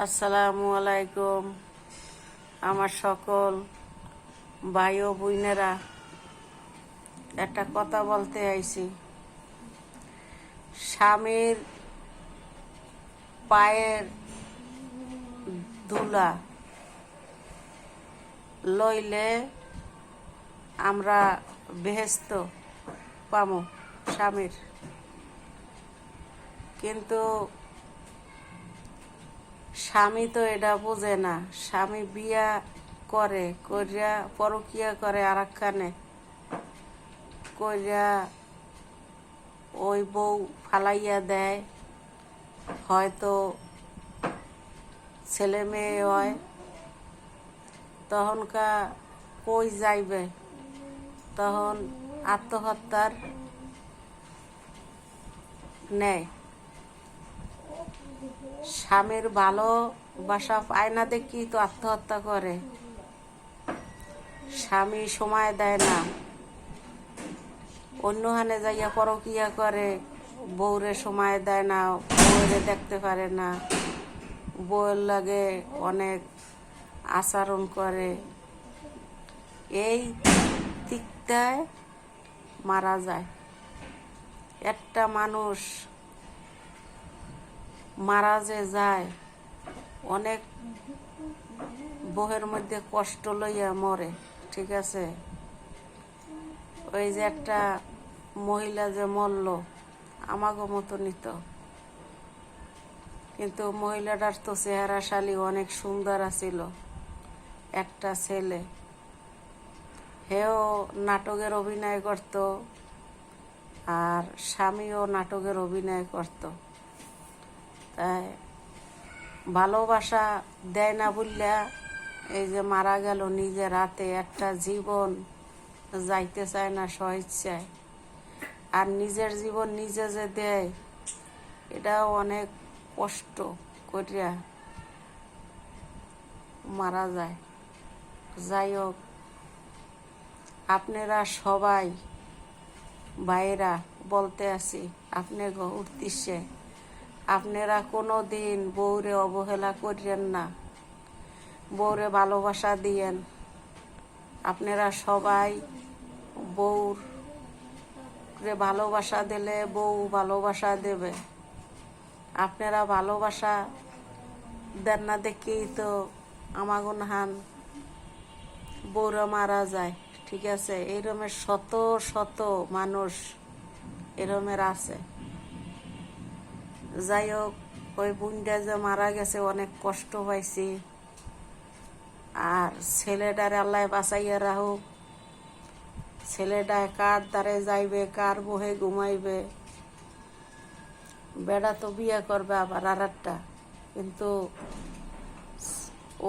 আসসালামু আলাইকুম আমার সকল ভাই ও বোনেরা, একটা কথা বলতে আইছি। স্বামীর পায়ের ধুলা লইলে আমরা বেহেশত পামু স্বামীর, কিন্তু স্বামী তো এটা বোঝে না। স্বামী বিয়া করে করিয়া পরকিয়া করে আরেকখানে করিয়া ওই বউ ফালাইয়া দেয়, হয়তো ছেলে মেয়ে হয়, তখনকা কই যাইবে? তখন আত্মহত্যার নেয়। স্বামীর ভালোবাসা পায় না দেখি তো আত্মহত্যা করে। স্বামী সময় দেয় না, অন্যখানে যাইয়া পরকিয়া করে, বউরে সময় দেয় না, বউরে দেখতে পারে না, বউয়ের লাগে অনেক আচরণ করে। এই দিকটায় মারা যায়। একটা মানুষ মারা যে যায়, অনেক বউয়ের মধ্যে কষ্ট লইয়া মরে, ঠিক আছে? ওই যে একটা মহিলা যে মরল, আমাগো মতো নিত, কিন্তু মহিলাটার তো চেহারাশালী অনেক সুন্দর আছিল। একটা ছেলে, হেও নাটকের অভিনয় করত, আর স্বামীও নাটকের অভিনয় করত। তাই ভালোবাসা দেয় না বললা এই যে মারা গেল নিজের হাতে। একটা জীবন যাইতে চায় না স্বইচ্ছায়, আর নিজের জীবন নিজে যে দেয়, এটাও অনেক কষ্ট করিয়া মারা যায়। যাই হোক, আপনারা সবাই ভাইরা বলতে আছি, আপনি উঠতিছে, আপনারা কোনো দিন বউরে অবহেলা করিয়েন না, বউরে ভালোবাসা দিয়েন। আপনারা সবাই বউরে ভালোবাসা দিলে বউ ভালোবাসা দেবে। আপনারা ভালোবাসা দেন না দেখেই তো আমাগুন হান বউরা মারা যায়, ঠিক আছে? এরমের শত শত মানুষ এরমের আছে। যাই হোক, ওই বোনটা যে মারা গেছে অনেক কষ্ট পাইছি, আর ছেলেটার আল্লাহ বাঁচাইয়া রাখুক। ছেলেটা কার দ্বারে যাইবে, কার বহে ঘুমাইবে? বেড়া তো বিয়ে করবে আবার আর একটা, কিন্তু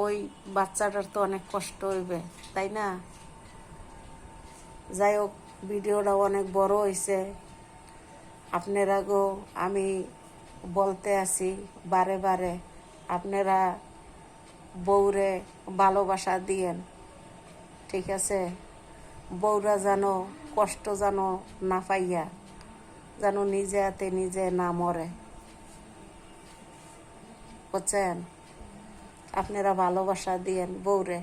ওই বাচ্চাটার তো অনেক কষ্ট হইবে, তাই না? যাই হোক, ভিডিওটা অনেক বড় হয়েছে। আপনারা গো, আমি বলতে আছি বারে বারে, আপনারা বউরে ভালোবাসা দিয়েন, ঠিক আছে? বউরা যেন কষ্ট যেন না পাইয়া, যেন নিজে হাতে নিজে না মরে, বুঝছেন? আপনারা ভালোবাসা দিয়েন বউরে।